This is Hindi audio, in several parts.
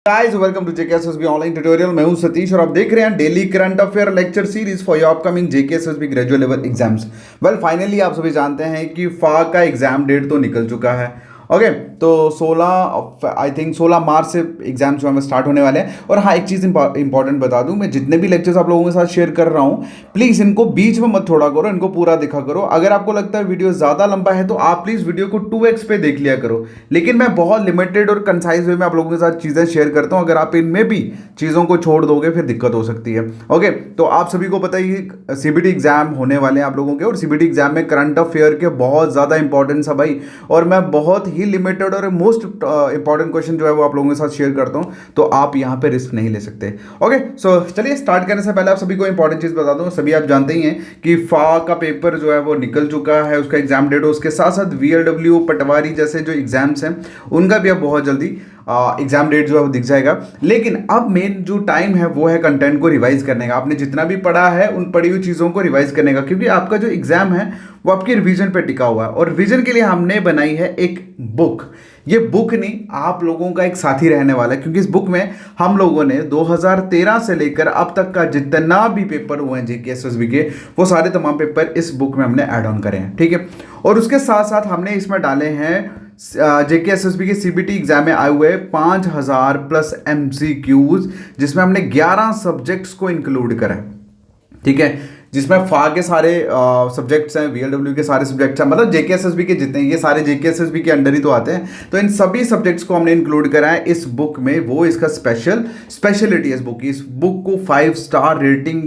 Guys welcome to JKSSB online tutorial. मैं हूं सतीश और आप देख रहे हैं daily current affair lecture series for your upcoming JKSSB graduate level exams. Well finally आप सभी जानते हैं कि फा का एग्जाम डेट तो निकल चुका है। ओके तो 16 मार्च से एग्जाम जो है स्टार्ट होने वाले हैं। और हाँ, एक चीज़ इंपॉर्टेंट बता दूं, मैं जितने भी लेक्चर्स आप लोगों के साथ शेयर कर रहा हूं, प्लीज़ इनको बीच में मत छोड़ा करो, इनको पूरा देखा करो। अगर आपको लगता है वीडियो ज़्यादा लंबा है तो आप प्लीज़ वीडियो को 2x पे देख लिया करो। लेकिन मैं बहुत लिमिटेड और कंसाइज वे में आप लोगों के साथ चीज़ें शेयर करता हूं। अगर आप इनमें भी चीज़ों को छोड़ दोगे फिर दिक्कत हो सकती है। ओके तो आप सभी को पता ही सीबीटी एग्जाम होने वाले हैं आप लोगों के, और सीबीटी एग्जाम में करंट अफेयर के बहुत ज़्यादा इंपॉर्टेंस है भाई। और मैं बहुत ही लिमिटेड और मोस्ट इंपॉर्टेंट क्वेश्चन जो है वो आप लोगों के साथ शेयर करता हूं, तो आप यहां पे रिस्क नहीं ले सकते। ओके सो चलिए स्टार्ट करने से पहले आप सभी को इंपॉर्टेंट चीज़ बता दूं। सभी आप जानते ही हैं कि फा का पेपर जो है वो निकल चुका है, उसका एग्जाम डेट। उसके साथ साथ वीएलडब्ल्यू, पटवारी जैसे जो एग्जाम्स हैं उनका भी अब बहुत जल्दी एग्जाम डेट जो है वो दिख जाएगा। लेकिन अब मेन जो टाइम है वो है कंटेंट को रिवाइज करने का। आपने जितना भी पढ़ा है उन पढ़ी हुई चीज़ों को रिवाइज करने का, क्योंकि आपका जो एग्जाम है वो आपकी रिवीजन पे टिका हुआ है। और रिवीजन के लिए हमने बनाई है एक बुक। ये बुक नहीं, आप लोगों का एक साथी रहने वाला है, क्योंकि इस बुक में हम लोगों ने 2013 से लेकर अब तक का जितना भी पेपर हुए हैं जेकेएसएसबी के, वो सारे तमाम पेपर इस बुक में हमने ऐड ऑन करे हैं। ठीक है, और उसके साथ साथ हमने इसमें डाले हैं जेकेएसएसबी के सीबीटी एग्जाम में आए हुए 5000 प्लस एमसीक्यूज, जिसमें हमने 11 सब्जेक्ट्स को इंक्लूड करा है। ठीक है, जिसमें फा के सारे सब्जेक्ट्स हैं, वीएलडब्ल्यू के सारे सब्जेक्ट्स हैं, मतलब जेकेएसएसबी के जितने, ये सारे जेकेएसएसबी के अंडर ही तो आते हैं। तो इन सभी सब्जेक्ट्स को हमने इंक्लूड करा है इस बुक में। वो इसका स्पेशलिटी है इस बुक की। इस बुक को 5 स्टार रेटिंग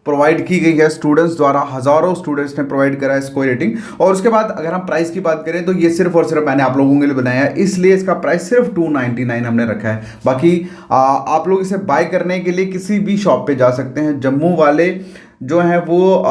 प्रोवाइड की गई है स्टूडेंट्स द्वारा। हजारों स्टूडेंट्स ने प्रोवाइड करा है इसको रेटिंग। और उसके बाद अगर हम प्राइस की बात करें तो ये सिर्फ और सिर्फ मैंने आप लोगों के लिए बनाया है, इसलिए इसका प्राइस सिर्फ 299 हमने रखा है। बाकी आप लोग इसे बाय करने के लिए किसी भी शॉप पे जा सकते हैं। जम्मू वाले जो है वो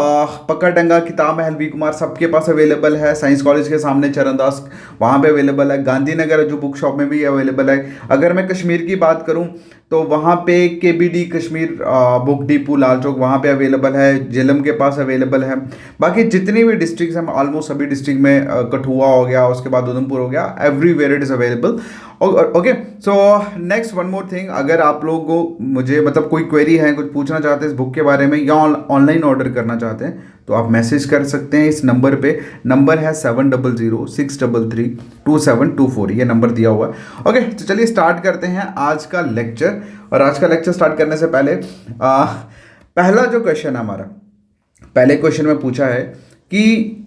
पकड़डंगा, किताब महल, वी कुमार, सबके पास अवेलेबल है। साइंस कॉलेज के सामने चरणदास, वहाँ पे अवेलेबल है। गांधीनगर जो बुक शॉप में भी अवेलेबल है। अगर मैं कश्मीर की बात करूँ तो वहाँ पे KBD Kashmir book depot Lal Chowk, वहाँ पे अवेलेबल है। जेलम के पास अवेलेबल है। बाकी जितनी भी डिस्ट्रिक्ट हैं, ऑलमोस्ट सभी डिस्ट्रिक्ट में, कठुआ हो गया, उसके बाद उधमपुर हो गया, everywhere it is available. Okay so next one more thing, अगर आप लोग को मुझे मतलब कोई क्वेरी है, कुछ पूछना चाहते हैं इस बुक के बारे में, या ऑनलाइन ऑर्डर करना चाहते हैं, तो आप मैसेज कर सकते हैं इस नंबर पे। नंबर है 7006332724, ये नंबर दिया हुआ है। ओके तो चलिए स्टार्ट करते हैं आज का लेक्चर। और आज का लेक्चर स्टार्ट करने से पहले पहला जो क्वेश्चन है हमारा, पहले क्वेश्चन में पूछा है कि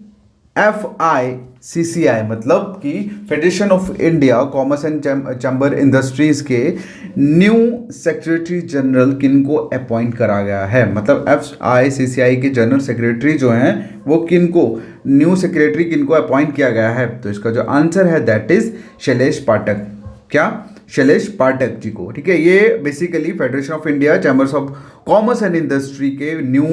FICCI मतलब कि federation of India commerce and chamber industries के न्यू सेक्रेटरी जनरल किन को अपॉइंट करा गया है। मतलब FICCI के जनरल सेक्रेटरी जो हैं वो किन को, न्यू सेक्रेटरी किन को अपॉइंट किया गया है। तो इसका जो आंसर है दैट इज शैलेश पाठक। क्या? शैलेश पाठक जी को। ठीक है, ये basically federation of India chambers of commerce and industry के न्यू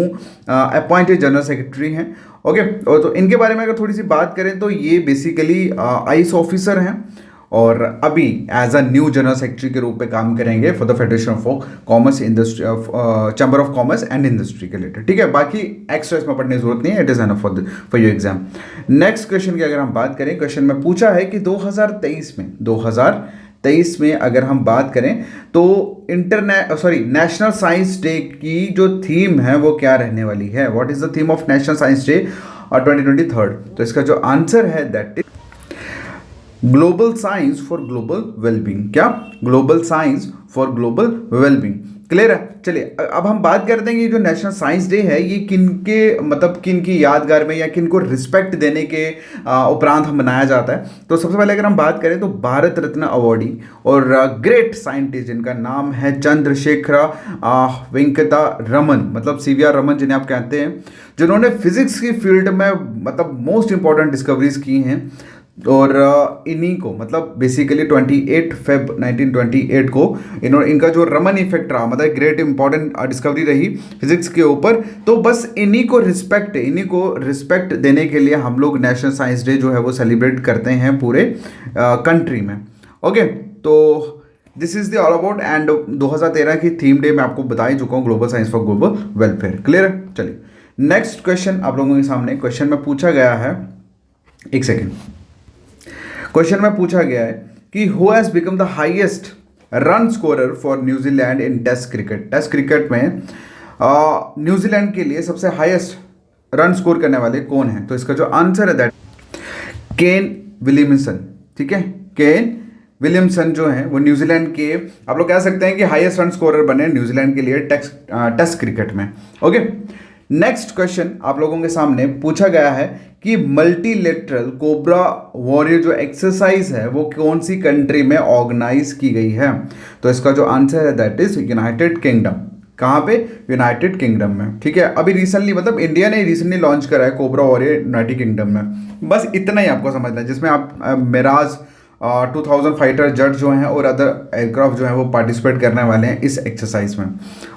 अपॉइंटेड जनरल सेक्रेटरी हैं। ओके और तो इनके बारे में अगर थोड़ी सी बात करें तो ये बेसिकली आईएएस ऑफिसर हैं और अभी as a new general secretary के रूप में काम करेंगे for the federation of commerce industry of chamber of commerce and industry के रिलेटेड। ठीक है, बाकी एक्स्ट्रा इसमें पढ़ने की जरूरत नहीं है, it is enough for your exam. Next question की अगर हम बात करें, क्वेश्चन में पूछा है कि 2023 में अगर हम बात करें तो नेशनल साइंस डे की जो थीम है वो क्या रहने वाली है। What is the theme of National Science Day 2023? तो इसका जो आंसर है that is global science for global wellbeing. क्या? Global science for global wellbeing. Clear है? चलिए अब हम बात करते हैं कि जो नेशनल साइंस डे है ये किनके मतलब किनकी यादगार में या किनको रिस्पेक्ट देने के उपरांत हम मनाया जाता है। तो सबसे पहले अगर हम बात करें तो भारत रत्न अवॉर्डी और ग्रेट साइंटिस्ट जिनका नाम है चंद्रशेखर वेंकटा रमन, मतलब सीवीआर रमन जिन्हें आप कहते हैं, जिन्होंने फिजिक्स की फील्ड में मतलब मोस्ट इंपॉर्टेंट डिस्कवरीज की हैं। और इन्हीं को मतलब बेसिकली 28 फेब 1928 को इनका जो रमन इफेक्ट रहा, मतलब ग्रेट इंपॉर्टेंट डिस्कवरी रही फिजिक्स के ऊपर। तो बस इन्हीं को रिस्पेक्ट देने के लिए हम लोग नेशनल साइंस डे जो है वो सेलिब्रेट करते हैं पूरे कंट्री में। ओके तो this is the all about and 2013 की थीम डे मैं आपको बता ही चुका हूँ, global science for global welfare. Clear है? चलिए नेक्स्ट क्वेश्चन आप लोगों के सामने। क्वेश्चन में पूछा गया है, एक सेकेंड, क्वेश्चन में पूछा गया है कि who has become the highest run scorer for New Zealand in test cricket. Test cricket में न्यूजीलैंड के लिए सबसे हाईएस्ट रन स्कोर करने वाले कौन है? तो इसका जो आंसर है दैट केन विलियमसन। ठीक है, केन विलियमसन जो है वो न्यूजीलैंड के, आप लोग कह सकते हैं कि हाईएस्ट रन स्कोरर बने न्यूजीलैंड के लिए टेस्ट क्रिकेट में। ओके, नेक्स्ट क्वेश्चन आप लोगों के सामने पूछा गया है कि मल्टीलेटरल कोबरा वॉरियर जो एक्सरसाइज है वो कौन सी कंट्री में ऑर्गेनाइज की गई है? तो इसका जो आंसर है दैट इज यूनाइटेड किंगडम। कहाँ पे? यूनाइटेड किंगडम में। ठीक है, अभी रिसेंटली, मतलब इंडिया ने रिसेंटली लॉन्च करा है कोबरा वॉरियर यूनाइटेड किंगडम में। बस इतना ही आपको समझना है, जिसमें आप मिराज 2000 फाइटर जेट जो हैं और अदर एयरक्राफ्ट जो हैं वो पार्टिसिपेट करने वाले हैं इस एक्सरसाइज में।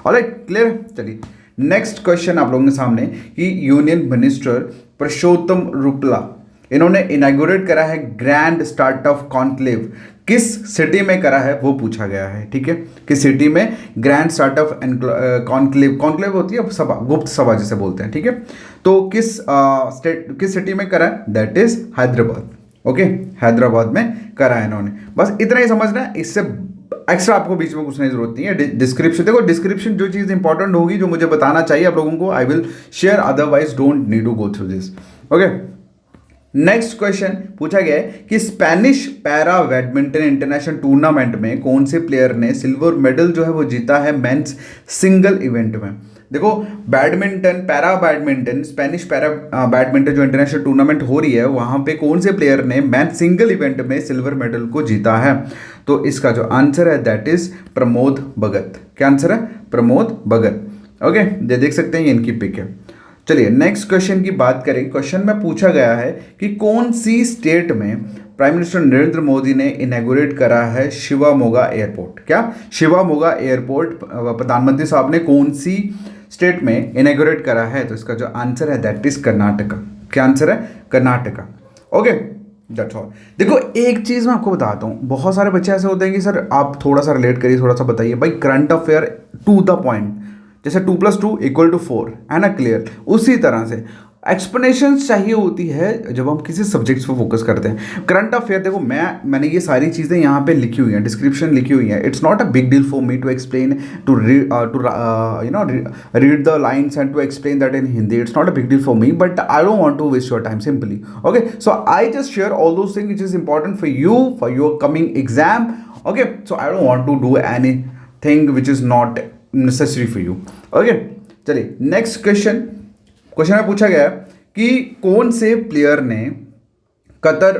Alright, clear? चलिए नेक्स्ट क्वेश्चन आप लोगों के सामने कि यूनियन मिनिस्टर पुरुषोत्तम रुपाला, इन्होंने इनॉग्रेट करा है ग्रैंड स्टार्टअप कॉन्क्लेव। किस सिटी में करा है वो पूछा गया है। ठीक है, किस सिटी में ग्रैंड स्टार्टअप कॉन्क्लेव, कॉन्क्लेव होती है सभा, गुप्त सभा जिसे बोलते हैं। ठीक है, तो किस सिटी में करा है? That is Hyderabad. Okay, Hyderabad में करा है इन्होंने। बस इतना ही समझना है, इससे एक्स्ट्रा आपको बीच में कुछ नहीं जरूरत नहीं है। डिस्क्रिप्शन देखो, डिस्क्रिप्शन जो चीज़ इंपॉर्टेंट होगी, जो मुझे बताना चाहिए आप लोगों को, I will share, otherwise don't need to go through this. Okay, next question पूछा गया है कि Spanish para badminton international tournament में कौन से प्लेयर ने सिल्वर मेडल जो है वो जीता है मेंस सिंगल इवेंट में? देखो, badminton, para badminton, Spanish para badminton जो इंटरनेशनल टूर्नामेंट हो रही है, वहां पे कौन से प्लेयर ने मैन सिंगल इवेंट में सिल्वर मेडल को जीता है? तो इसका जो आंसर है दैट इज प्रमोद भगत। क्या आंसर है? प्रमोद भगत। ओके, देख सकते हैं ये इनकी पिक है। चलिए नेक्स्ट क्वेश्चन की बात करें। क्वेश्चन में पूछा गया है कि कौन सी स्टेट में प्राइम मिनिस्टर नरेंद्र मोदी ने इनॉग्रेट करा है शिवामोगा एयरपोर्ट? क्या शिवामोगा एयरपोर्ट प्रधानमंत्री साहब ने कौन सी स्टेट में इनॉग्रेट करा है? तो इसका जो आंसर है दैट इज कर्नाटका। क्या आंसर है? कर्नाटका। Okay, that's all. देखो, एक चीज मैं आपको बताता हूँ, बहुत सारे बच्चे ऐसे होते हैं कि सर आप थोड़ा सा रिलेट करिए, थोड़ा सा बताइए। भाई current affair to the point, जैसे 2 + 2 = 4 है ना, क्लियर? उसी तरह से एक्सप्लेनेशन चाहिए होती है जब हम किसी सब्जेक्ट्स पर फोकस करते हैं। करंट अफेयर देखो, मैंने ये सारी चीज़ें यहाँ पे लिखी हुई हैं, डिस्क्रिप्शन लिखी हुई है। It's not a big deal for me to explain, to read the lines and to explain that in Hindi. It's not a big deal for me, but I don't want to waste your time simply. Okay, so I just share all those things which is important for you for your coming exam. Okay, so I don't want to do anything which is not necessary for you. Okay, चलिए नेक्स्ट क्वेश्चन में पूछा गया कि कौन से प्लेयर ने कतर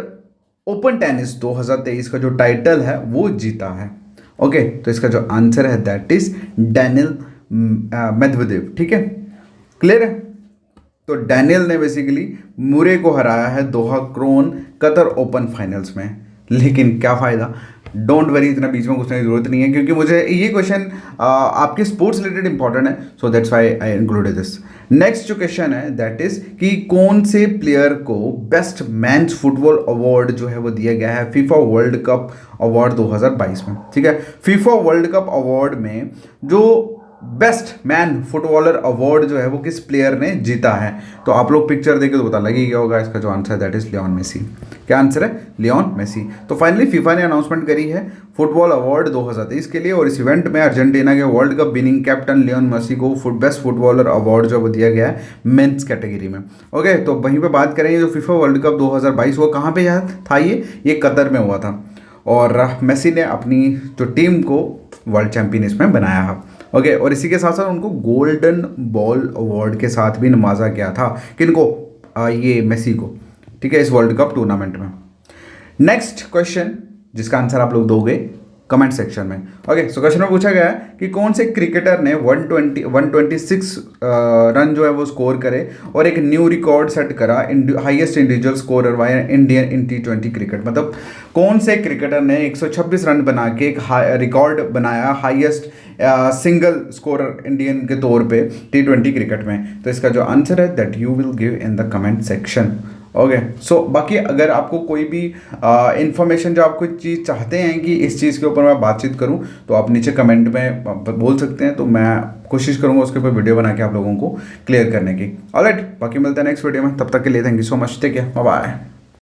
ओपन टेनिस 2023 का जो टाइटल है वो जीता है? ओके, तो इसका जो आंसर है दैट इज डैनियल मेदवेदेव। ठीक है, क्लियर है? तो डैनियल ने बेसिकली मुरे को हराया है दोहा क्रोन कतर ओपन फाइनल्स में। लेकिन क्या फ़ायदा, डोंट वरी, इतना बीच में कुछ नहीं जरूरत नहीं है, क्योंकि मुझे ये क्वेश्चन आपके स्पोर्ट्स रिलेटेड इंपॉर्टेंट है, so that's why I included this. Next जो क्वेश्चन है दैट इज कि कौन से प्लेयर को बेस्ट मेंस फुटबॉल अवार्ड जो है वो दिया गया है फीफा वर्ल्ड कप अवार्ड 2022 में? ठीक है, फीफा वर्ल्ड कप अवार्ड में जो बेस्ट मैन फुटबॉलर अवार्ड जो है वो किस प्लेयर ने जीता है? तो आप लोग पिक्चर देखे तो पता लगी क्या होगा। इसका जो आंसर है दैट इज लियोन मेसी। क्या आंसर है? Lionel Messi. तो फाइनली फीफा ने अनाउंसमेंट करी है फुटबॉल अवार्ड 2023 के लिए, और इस इवेंट में अर्जेंटीना के world cup winning captain Lionel Messi को बेस्ट फुटबॉलर अवार्ड जो वो दिया गया है मेंस कैटेगरी में। ओके, तो वहीं पे बात करेंगे जो फीफा वर्ल्ड कप 2022 वो कहाँ पे था? ये कतर में हुआ था, और मेसी ने अपनी जो टीम को वर्ल्ड चैंपियन इसमें बनाया है। ओके, और इसी के साथ साथ उनको गोल्डन बॉल अवार्ड के साथ भी नवाजा गया था। किनको? ये मेसी को। ठीक है, इस वर्ल्ड कप टूर्नामेंट में। नेक्स्ट क्वेश्चन जिसका आंसर आप लोग दोगे कमेंट सेक्शन में। ओके, सो क्वेश्चन में पूछा गया है कि कौन से क्रिकेटर ने 126 रन जो है वो स्कोर करे और एक न्यू रिकॉर्ड सेट करा highest individual scorer via Indian in T20 cricket? मतलब कौन से क्रिकेटर ने 126 रन बना के एक रिकॉर्ड बनाया हाईएस्ट सिंगल स्कोरर इंडियन के तौर पे T20 क्रिकेट में? तो इसका जो आंसर है that you will give in the comment section. Okay, so बाकी अगर आपको कोई भी इंफॉर्मेशन जो आप कोई चीज़ चाहते हैं कि इस चीज़ के ऊपर मैं बातचीत करूं, तो आप नीचे कमेंट में बोल सकते हैं, तो मैं कोशिश करूंगा उसके ऊपर वीडियो बना के आप लोगों को क्लियर करने की। ऑलराइट, बाकी मिलते हैं नेक्स्ट वीडियो में, तब तक के लिए thank you so much, take care, bye bye.